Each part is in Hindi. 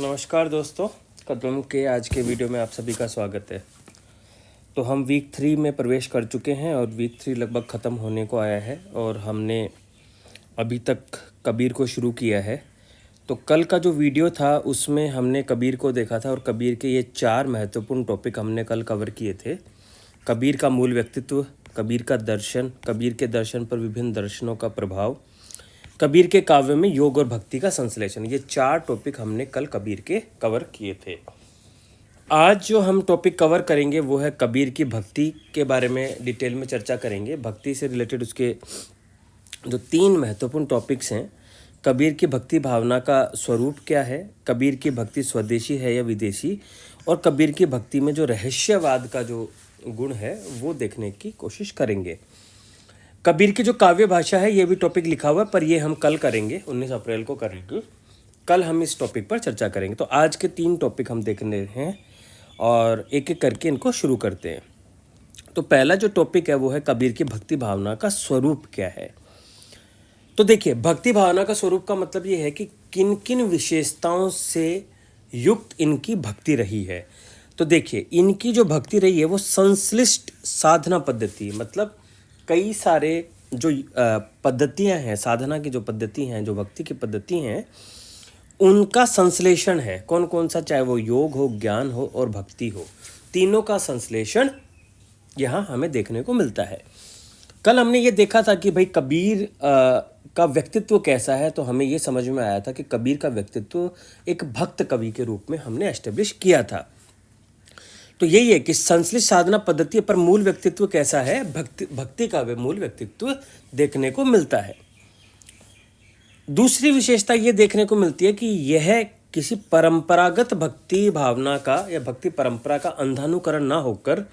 नमस्कार दोस्तों, कदम के आज के वीडियो में आप सभी का स्वागत है। तो हम वीक 3 में प्रवेश कर चुके हैं और वीक 3 लगभग ख़त्म होने को आया है और हमने अभी तक कबीर को शुरू किया है। तो कल का जो वीडियो था उसमें हमने कबीर को देखा था और कबीर के ये 4 महत्वपूर्ण टॉपिक हमने कल कवर किए थे। कबीर का मूल व्यक्तित्व, कबीर का दर्शन, कबीर के दर्शन पर विभिन्न दर्शनों का प्रभाव, कबीर के काव्य में योग और भक्ति का संश्लेषण। ये 4 टॉपिक हमने कल कबीर के कवर किए थे। आज जो हम टॉपिक कवर करेंगे वो है कबीर की भक्ति के बारे में डिटेल में चर्चा करेंगे। भक्ति से रिलेटेड उसके जो 3 महत्वपूर्ण टॉपिक्स हैं, कबीर की भक्ति भावना का स्वरूप क्या है, कबीर की भक्ति स्वदेशी है या विदेशी, और कबीर की भक्ति में जो रहस्यवाद का जो गुण है वो देखने की कोशिश करेंगे। कबीर की जो काव्य भाषा है ये भी टॉपिक लिखा हुआ है, पर ये हम कल करेंगे, 19 अप्रैल को करेंगे। कल हम इस टॉपिक पर चर्चा करेंगे। तो आज के 3 टॉपिक हम देखने हैं और एक एक करके इनको शुरू करते हैं। तो पहला जो टॉपिक है वो है कबीर की भक्ति भावना का स्वरूप क्या है। तो देखिए, भक्ति भावना का स्वरूप का मतलब ये है कि किन किन विशेषताओं से युक्त इनकी भक्ति रही है। तो देखिए, इनकी जो भक्ति रही है वो संश्लिष्ट साधना पद्धति, मतलब कई सारे जो पद्धतियां हैं, साधना की जो पद्धति हैं, जो भक्ति की पद्धति हैं, उनका संश्लेषण है। कौन कौन सा, चाहे वो योग हो, ज्ञान हो और भक्ति हो, तीनों का संश्लेषण यहाँ हमें देखने को मिलता है। कल हमने ये देखा था कि भाई कबीर का व्यक्तित्व कैसा है, तो हमें ये समझ में आया था कि कबीर का व्यक्तित्व एक भक्त कवि के रूप में हमने एस्टेब्लिश किया था। तो यही है कि संश्लिष्ट साधना पद्धति पर मूल व्यक्तित्व कैसा है, भक्ति का मूल व्यक्तित्व देखने को मिलता है। दूसरी विशेषता ये देखने को मिलती है कि यह किसी परंपरागत भक्ति भावना का या भक्ति परंपरा का अंधानुकरण ना होकर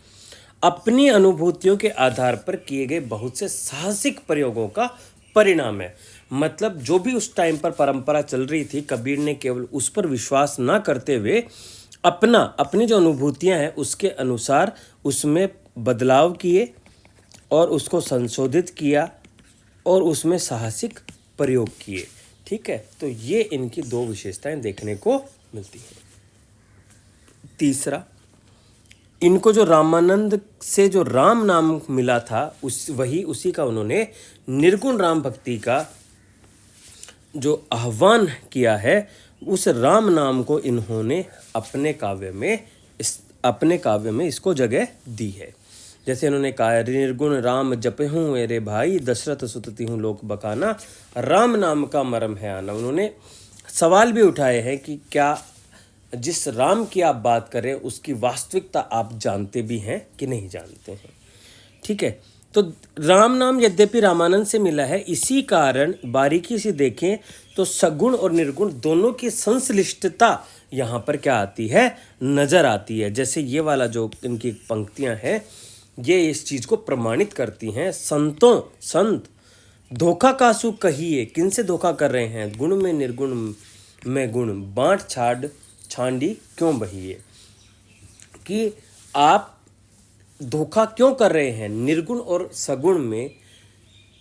अपनी अनुभूतियों के आधार पर किए गए बहुत से साहसिक प्रयोगों का परिणाम है। मतलब जो भी उस टाइम पर परंपरा चल रही थी, कबीर ने केवल उस पर विश्वास ना करते हुए अपनी जो अनुभूतियां हैं उसके अनुसार उसमें बदलाव किए और उसको संशोधित किया और उसमें साहसिक प्रयोग किए। ठीक है, तो ये इनकी 2 विशेषताएं देखने को मिलती हैं। तीसरा, इनको जो रामानंद से जो राम नाम मिला था उसी का उन्होंने निर्गुण राम भक्ति का जो आह्वान किया है, उस राम नाम को इन्होंने अपने काव्य में इसको जगह दी है। जैसे इन्होंने कहा, निर्गुण राम जपे हूँ मेरे भाई, दशरथ सुतति हूँ लोक बकाना, राम नाम का मरम है आना। उन्होंने सवाल भी उठाए हैं कि क्या जिस राम की आप बात करें उसकी वास्तविकता आप जानते भी हैं कि नहीं जानते हैं। ठीक है, तो राम नाम यद्यपि रामानंद से मिला है, इसी कारण बारीकी से देखें तो सगुण और निर्गुण दोनों की संश्लिष्टता यहाँ पर क्या आती है, नजर आती है। जैसे ये वाला जो इनकी पंक्तियाँ हैं ये इस चीज़ को प्रमाणित करती हैं। संत धोखा कासु कहिए, किन से धोखा कर रहे हैं, गुण में निर्गुण में गुण, बाँट छांडी क्यों बहिए, कि आप धोखा क्यों कर रहे हैं, निर्गुण और सगुण में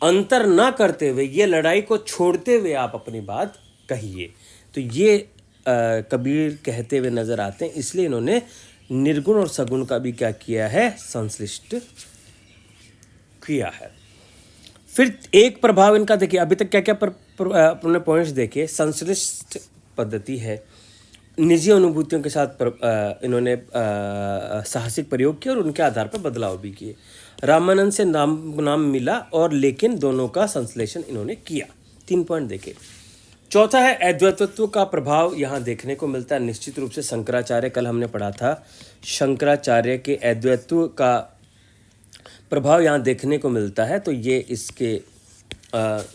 अंतर ना करते हुए, ये लड़ाई को छोड़ते हुए आप अपनी बात कहिए। तो ये कबीर कहते हुए नजर आते हैं, इसलिए इन्होंने निर्गुण और सगुण का भी क्या किया है, संश्लिष्ट किया है। फिर एक प्रभाव इनका देखिए, अभी तक क्या क्या अपने पॉइंट्स देखे। संश्लिष्ट पद्धति है, निजी अनुभूतियों के साथ इन्होंने साहसिक प्रयोग किए और उनके आधार पर बदलाव भी किए। रामानंद से नाम मिला और लेकिन दोनों का संश्लेषण इन्होंने किया। 3 पॉइंट देखे। चौथा है अद्वैतत्व का प्रभाव यहाँ देखने को मिलता है। निश्चित रूप से शंकराचार्य, कल हमने पढ़ा था, शंकराचार्य के अद्वैतत्व का प्रभाव यहाँ देखने को मिलता है। तो ये इसके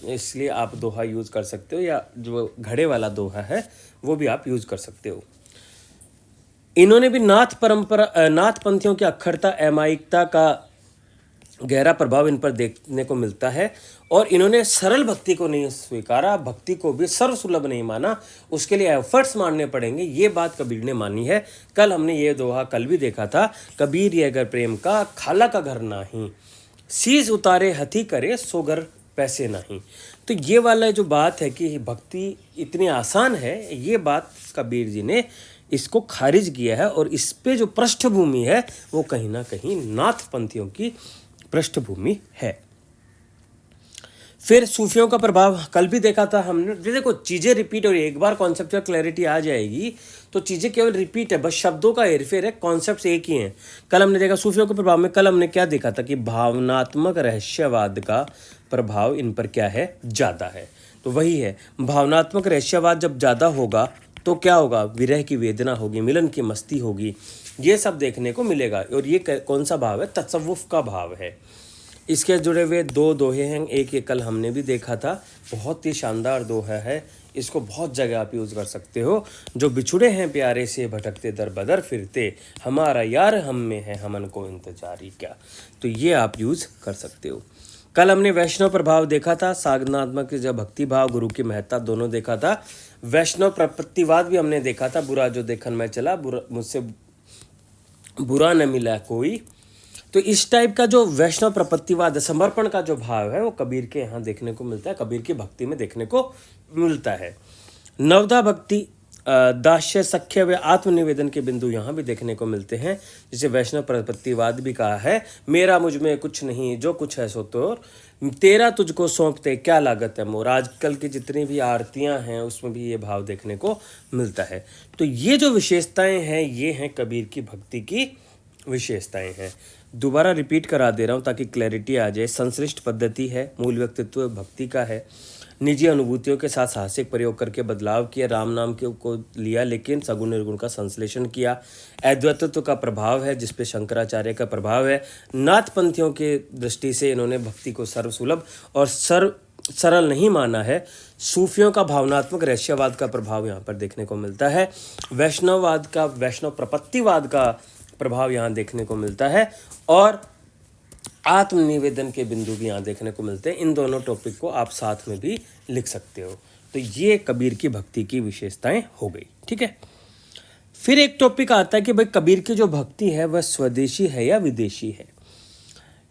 इसलिए आप दोहा यूज़ कर सकते हो, या जो घड़े वाला दोहा है वो भी आप यूज़ कर सकते हो। इन्होंने भी नाथ पंथियों की अक्षरता, अमायिकता का गहरा प्रभाव इन पर देखने को मिलता है और इन्होंने सरल भक्ति को नहीं स्वीकारा, भक्ति को भी सर्वसुलभ नहीं माना, उसके लिए एफर्ट्स मारने पड़ेंगे। ये बात कबीर ने मानी है। कल हमने ये दोहा कल भी देखा था, कबीर ये घर प्रेम का खाला का घर नाही, शीश उतारे हथी करे सो घर पैसे नहीं। तो ये वाला जो बात है कि भक्ति इतनी आसान है, ये बात कबीर जी ने इसको खारिज किया है, और इस पे जो पृष्ठभूमि है वो कहीं ना कहीं नाथपंथियों की पृष्ठभूमि है। फिर सूफियों का प्रभाव कल भी देखा था हमने। देखो चीज़ें रिपीट हो रही है, एक बार कॉन्सेप्चुअल क्लैरिटी आ जाएगी तो चीज़ें केवल रिपीट है, बस शब्दों का हेरफेर है, कॉन्सेप्ट्स एक ही हैं। कल हमने देखा सूफियों के प्रभाव में, कल हमने क्या देखा था कि भावनात्मक रहस्यवाद का प्रभाव इन पर क्या है, ज़्यादा है। तो वही है, भावनात्मक रहस्यवाद जब ज़्यादा होगा तो क्या होगा, विरह की वेदना होगी, मिलन की मस्ती होगी, ये सब देखने को मिलेगा। और ये कौन सा भाव है, तसव्वुफ का भाव है। इसके जुड़े हुए दो दोहे हैं, एक ये कल हमने भी देखा था, बहुत ही शानदार दोहा है, इसको बहुत जगह आप यूज़ कर सकते हो। जो बिछुड़े हैं प्यारे से भटकते दर बदर फिरते, हमारा यार हम में है हमन को इंतजारी क्या, तो ये आप यूज़ कर सकते हो। कल हमने वैष्णव प्रभाव देखा था, साधनात्मक जब भक्ति भाव, गुरु की महत्ता दोनों देखा था। वैष्णव प्रपत्तिवाद भी हमने देखा था, बुरा जो देखन में चला, मुझसे बुरा न मिला कोई। तो इस टाइप का जो वैष्णव प्रपत्तिवाद, समर्पण का जो भाव है, वो कबीर के यहाँ देखने को मिलता है, कबीर की भक्ति में देखने को मिलता है। नवदा भक्ति, दास्य, सख्य व आत्मनिवेदन के बिंदु यहाँ भी देखने को मिलते हैं, जिसे वैष्णव प्रपत्तिवाद भी कहा है। मेरा मुझ में कुछ नहीं, जो कुछ है सो तोर, तेरा तुझको सौंपते क्या लागत है मोर। आजकल की जितनी भी आरतियाँ हैं उसमें भी ये भाव देखने को मिलता है। तो ये जो विशेषताएं हैं, ये हैं कबीर की भक्ति की विशेषताएं हैं। दोबारा रिपीट करा दे रहा हूँ ताकि क्लैरिटी आ जाए। संश्लिष्ट पद्धति है, मूल व्यक्तित्व भक्ति का है, निजी अनुभूतियों के साथ साहसिक प्रयोग करके बदलाव किया, राम नाम के को लिया लेकिन सगुण निर्गुण का संश्लेषण किया। अद्वैतत्व का प्रभाव है जिस पे शंकराचार्य का प्रभाव है। नाथपंथियों के दृष्टि से इन्होंने भक्ति को सर्वसुलभ और सरल नहीं माना है। सूफियों का भावनात्मक रहस्यवाद का प्रभाव यहाँ पर देखने को मिलता है। वैष्णववाद का, वैष्णव प्रपत्तिवाद का प्रभाव यहाँ देखने को मिलता है, और आत्मनिवेदन के बिंदु भी यहाँ देखने को मिलते हैं। इन दोनों टॉपिक को आप साथ में भी लिख सकते हो। तो ये कबीर की भक्ति की विशेषताएं हो गई, ठीक है। फिर एक टॉपिक आता है कि भाई कबीर की जो भक्ति है वह स्वदेशी है या विदेशी है।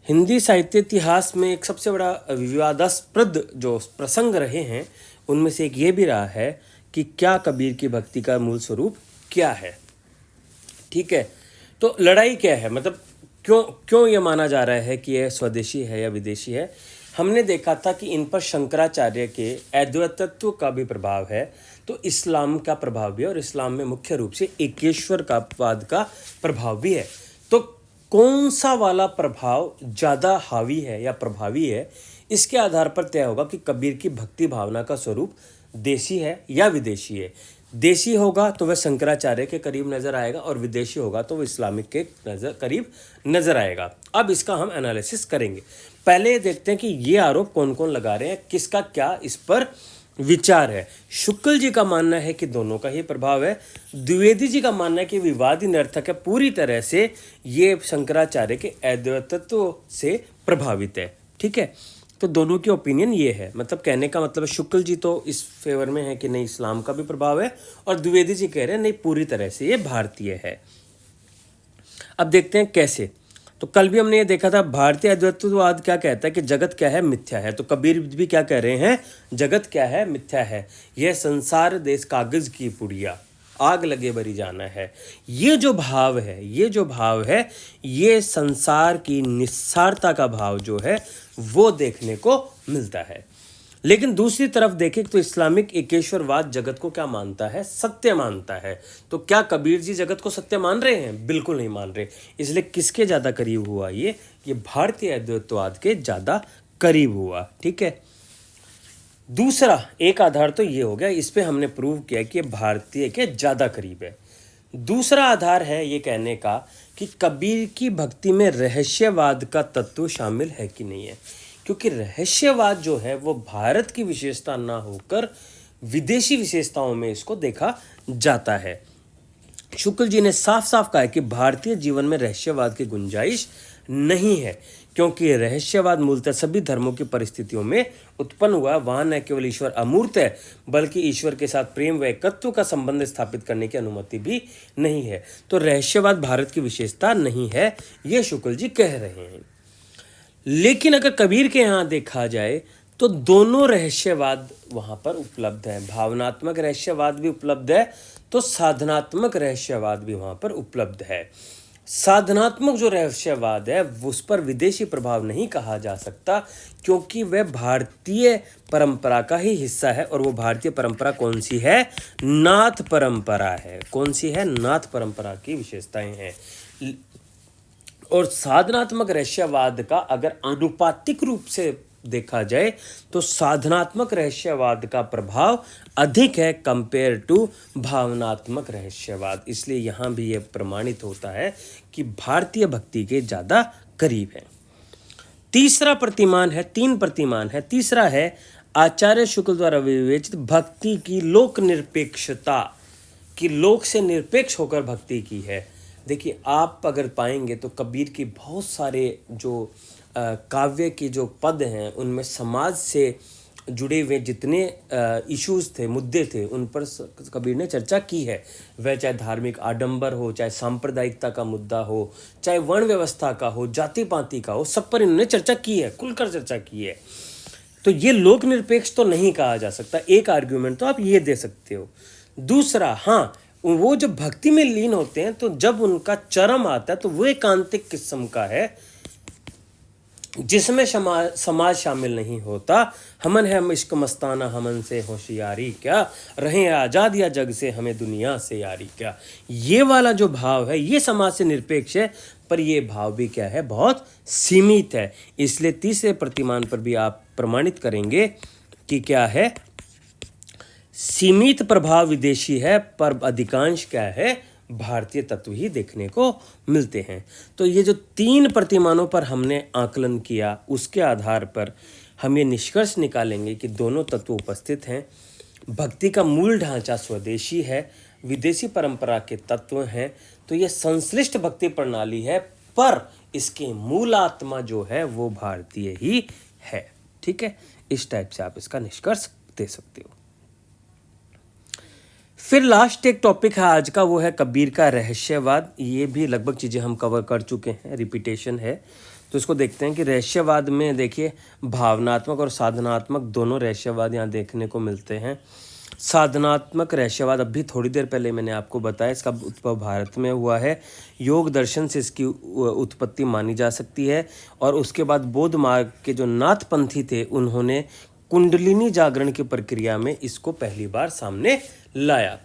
हिंदी साहित्य इतिहास में एक सबसे बड़ा विवादास्पद जो प्रसंग रहे हैं उनमें से एक ये भी रहा है कि क्या कबीर की भक्ति का मूल स्वरूप क्या है, ठीक है। तो लड़ाई क्या है, मतलब क्यों ये माना जा रहा है कि यह स्वदेशी है या विदेशी है। हमने देखा था कि इन पर शंकराचार्य के अद्वैतत्व का भी प्रभाव है, तो इस्लाम का प्रभाव भी है, और इस्लाम में मुख्य रूप से एकेश्वर का वाद का प्रभाव भी है। तो कौन सा वाला प्रभाव ज़्यादा हावी है या प्रभावी है, इसके आधार पर तय होगा कि कबीर की भक्ति भावना का स्वरूप देशी है या विदेशी है। देशी होगा तो वह शंकराचार्य के करीब नज़र आएगा, और विदेशी होगा तो वह इस्लामिक के करीब नज़र आएगा। अब इसका हम एनालिसिस करेंगे। पहले देखते हैं कि ये आरोप कौन कौन लगा रहे हैं, किसका क्या इस पर विचार है। शुक्ल जी का मानना है कि दोनों का ही प्रभाव है। द्विवेदी जी का मानना है कि विवाद निरर्थक है, पूरी तरह से ये शंकराचार्य के अद्वैतत्व से प्रभावित है, ठीक है। तो दोनों की ओपिनियन ये है, मतलब कहने का मतलब शुक्ल जी तो इस फेवर में है कि नहीं इस्लाम का भी प्रभाव है, और द्विवेदी जी कह रहे हैं नहीं पूरी तरह से ये भारतीय है। अब देखते हैं कैसे। तो कल भी हमने ये देखा था, भारतीय अद्वैतवाद क्या कहता है कि जगत क्या है, मिथ्या है। तो कबीर भी क्या कह रहे हैं, जगत क्या है, मिथ्या है, यह संसार देश कागज की पुड़िया, आग लगे बरी जाना है। ये जो भाव है, ये संसार की निस्सारता का भाव जो है वो देखने को मिलता है। लेकिन दूसरी तरफ देखें तो इस्लामिक एकेश्वरवाद जगत को क्या मानता है, सत्य मानता है। तो क्या कबीर जी जगत को सत्य मान रहे हैं? बिल्कुल नहीं मान रहे। इसलिए किसके ज़्यादा करीब हुआ ये भारतीय अद्वैतवाद के ज़्यादा करीब हुआ, ठीक है। दूसरा एक आधार तो ये हो गया, इस पे हमने प्रूव किया कि भारतीय के ज़्यादा करीब है। दूसरा आधार है ये कहने का कि कबीर की भक्ति में रहस्यवाद का तत्व शामिल है कि नहीं है, क्योंकि रहस्यवाद जो है वो भारत की विशेषता ना होकर विदेशी विशेषताओं में इसको देखा जाता है। शुक्ल जी ने साफ साफ कहा है कि भारतीय जीवन में रहस्यवाद की गुंजाइश नहीं है, क्योंकि रहस्यवाद मूलतः सभी धर्मों की परिस्थितियों में उत्पन्न हुआ। वहाँ न केवल ईश्वर अमूर्त है, बल्कि ईश्वर के साथ प्रेम व एकत्व का संबंध स्थापित करने की अनुमति भी नहीं है। तो रहस्यवाद भारत की विशेषता नहीं है, ये शुक्ल जी कह रहे हैं। लेकिन अगर कबीर के यहाँ देखा जाए तो दोनों रहस्यवाद वहाँ पर उपलब्ध है। भावनात्मक रहस्यवाद भी उपलब्ध है, तो साधनात्मक रहस्यवाद भी वहाँ पर उपलब्ध है। साधनात्मक जो रहस्यवाद है उस पर विदेशी प्रभाव नहीं कहा जा सकता, क्योंकि वह भारतीय परंपरा का ही हिस्सा है। और वो भारतीय परंपरा कौन सी है? नाथ परंपरा है। कौन सी है? नाथ परंपरा की विशेषताएं हैं। और साधनात्मक रहस्यवाद का अगर आनुपातिक रूप से देखा जाए तो साधनात्मक रहस्यवाद का प्रभाव अधिक है कंपेयर टू भावनात्मक रहस्यवाद। इसलिए यहाँ भी यह प्रमाणित होता है कि भारतीय भक्ति के ज़्यादा करीब है। तीसरा प्रतिमान है, 3 प्रतिमान है। तीसरा है आचार्य शुक्ल द्वारा विवेचित भक्ति की लोक निरपेक्षता, कि लोक से निरपेक्ष होकर भक्ति की है। देखिए, आप अगर पाएंगे तो कबीर के बहुत सारे जो काव्य के जो पद हैं उनमें समाज से जुड़े हुए जितने इश्यूज थे, मुद्दे थे, उन पर कबीर ने चर्चा की है। वह चाहे धार्मिक आडंबर हो, चाहे सांप्रदायिकता का मुद्दा हो, चाहे वर्ण व्यवस्था का हो, जाति पाति का हो, सब पर इन्होंने चर्चा की है, खुलकर चर्चा की है। तो ये लोक निरपेक्ष तो नहीं कहा जा सकता। एक आर्ग्यूमेंट तो आप ये दे सकते हो। दूसरा, हाँ, वो जब भक्ति में लीन होते हैं तो जब उनका चरम आता है तो वो एकांतिक किस्म का है जिसमें समाज शामिल नहीं होता। हमन है इश्क मस्ताना, हमन से होशियारी क्या, रहें आजाद या जग से, हमें दुनिया से यारी क्या। ये वाला जो भाव है ये समाज से निरपेक्ष है, पर ये भाव भी क्या है? बहुत सीमित है। इसलिए तीसरे प्रतिमान पर भी आप प्रमाणित करेंगे कि क्या है? सीमित प्रभाव विदेशी है, पर अधिकांश क्या है? भारतीय तत्व ही देखने को मिलते हैं। तो ये जो 3 प्रतिमानों पर हमने आकलन किया, उसके आधार पर हम ये निष्कर्ष निकालेंगे कि दोनों तत्व उपस्थित हैं। भक्ति का मूल ढांचा स्वदेशी है, विदेशी परंपरा के तत्व हैं। तो ये संश्लिष्ट भक्ति प्रणाली है, पर इसके मूल आत्मा जो है वो भारतीय ही है। ठीक है, इस टाइप से आप इसका निष्कर्ष दे सकते हो। फिर लास्ट एक टॉपिक है आज का, वो है कबीर का रहस्यवाद। ये भी लगभग चीज़ें हम कवर कर चुके हैं, रिपीटेशन है। तो इसको देखते हैं कि रहस्यवाद में देखिए भावनात्मक और साधनात्मक दोनों रहस्यवाद यहाँ देखने को मिलते हैं। साधनात्मक रहस्यवाद अभी थोड़ी देर पहले मैंने आपको बताया, इसका उद्भव भारत में हुआ है। योग दर्शन से इसकी उत्पत्ति मानी जा सकती है। और उसके बाद बौद्ध मार्ग के जो नाथपंथी थे उन्होंने कुंडलिनी जागरण की प्रक्रिया में इसको पहली बार सामने लाया।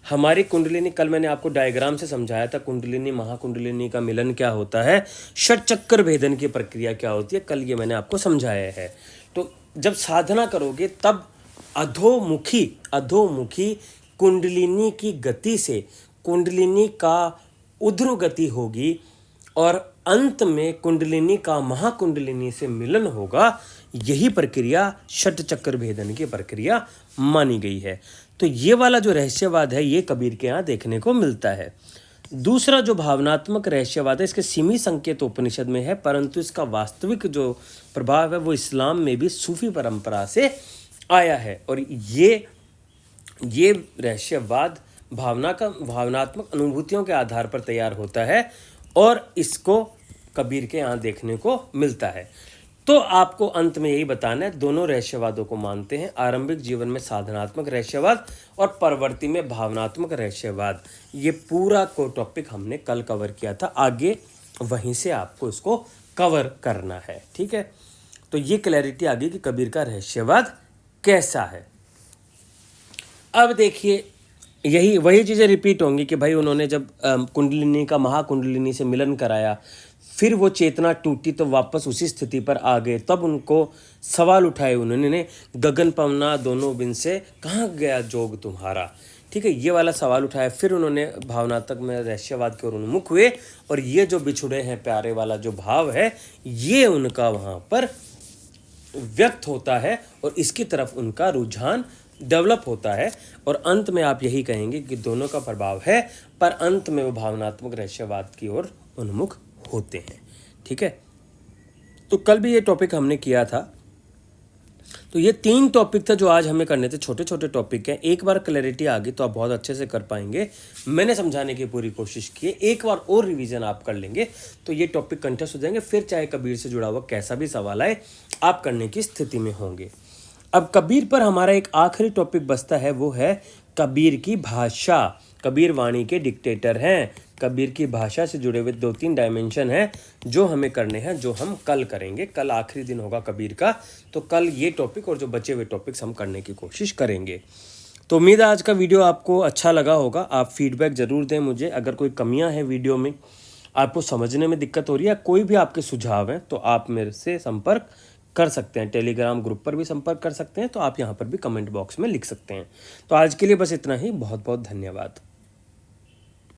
हमारी कुंडलिनी, कल मैंने आपको डायग्राम से समझाया था कुंडलिनी महाकुंडलिनी का मिलन क्या होता है, षट चक्कर भेदन की प्रक्रिया क्या होती है, कल ये मैंने आपको समझाया है। तो जब साधना करोगे तब अधोमुखी कुंडलिनी की गति से कुंडलिनी का ऊर्ध्व गति होगी और अंत में कुंडलिनी का महाकुंडलिनी से मिलन होगा। यही प्रक्रिया षट चक्कर भेदन की प्रक्रिया मानी गई है। तो ये वाला जो रहस्यवाद है ये कबीर के यहाँ देखने को मिलता है। दूसरा जो भावनात्मक रहस्यवाद है, इसके सीमित संकेत उपनिषद में है, परंतु इसका वास्तविक जो प्रभाव है वो इस्लाम में भी सूफी परंपरा से आया है। और ये रहस्यवाद भावनात्मक अनुभूतियों के आधार पर तैयार होता है और इसको कबीर के यहाँ देखने को मिलता है। तो आपको अंत में यही बताना है, दोनों रहस्यवादों को मानते हैं। आरंभिक जीवन में साधनात्मक रहस्यवाद और परवर्ती में भावनात्मक रहस्यवाद। ये पूरा को टॉपिक हमने कल कवर किया था, आगे वहीं से आपको इसको कवर करना है। ठीक है, तो ये क्लैरिटी आ गई कि कबीर का रहस्यवाद कैसा है। अब देखिए वही चीज़ें रिपीट होंगी कि भाई उन्होंने जब कुंडलिनी का महाकुंडलिनी से मिलन कराया, फिर वो चेतना टूटी तो वापस उसी स्थिति पर आ गए। तब उनको सवाल उठाए उन्होंने, गगन पवना दोनों बिन से कहाँ गया जोग तुम्हारा। ठीक है, ये वाला सवाल उठाया। फिर उन्होंने भावनात्मक में रहस्यवाद की ओर उन्मुख हुए और ये जो बिछुड़े हैं प्यारे वाला जो भाव है ये उनका वहाँ पर व्यक्त होता है और इसकी तरफ उनका रुझान डेवलप होता है। और अंत में आप यही कहेंगे कि दोनों का प्रभाव है, पर अंत में वो भावनात्मक रहस्यवाद की ओर उन्मुख होते हैं। ठीक है, तो कल भी ये टॉपिक हमने किया था। तो ये 3 टॉपिक था जो आज हमें करने थे, छोटे छोटे टॉपिक हैं। एक बार क्लैरिटी आ गई तो आप बहुत अच्छे से कर पाएंगे। मैंने समझाने की पूरी कोशिश की है, एक बार और रिवीजन आप कर लेंगे तो ये टॉपिक कंठस्थ हो जाएंगे। फिर चाहे कबीर से जुड़ा हुआ कैसा भी सवाल आए, आप करने की स्थिति में होंगे। अब कबीर पर हमारा एक आखिरी टॉपिक बचता है, वो है कबीर की भाषा। कबीर वाणी के डिक्टेटर हैं। कबीर की भाषा से जुड़े हुए 2-3 डायमेंशन हैं जो हमें करने हैं, जो हम कल करेंगे। कल आखिरी दिन होगा कबीर का, तो कल ये टॉपिक और जो बचे हुए टॉपिक्स हम करने की कोशिश करेंगे। तो उम्मीद है आज का वीडियो आपको अच्छा लगा होगा। आप फीडबैक ज़रूर दें मुझे। अगर कोई कमियां हैं वीडियो में, आपको समझने में दिक्कत हो रही है, कोई भी आपके सुझाव हैं, तो आप मेरे से संपर्क कर सकते हैं। टेलीग्राम ग्रुप पर भी संपर्क कर सकते हैं, तो आप यहाँ पर भी कमेंट बॉक्स में लिख सकते हैं। तो आज के लिए बस इतना ही। बहुत बहुत धन्यवाद।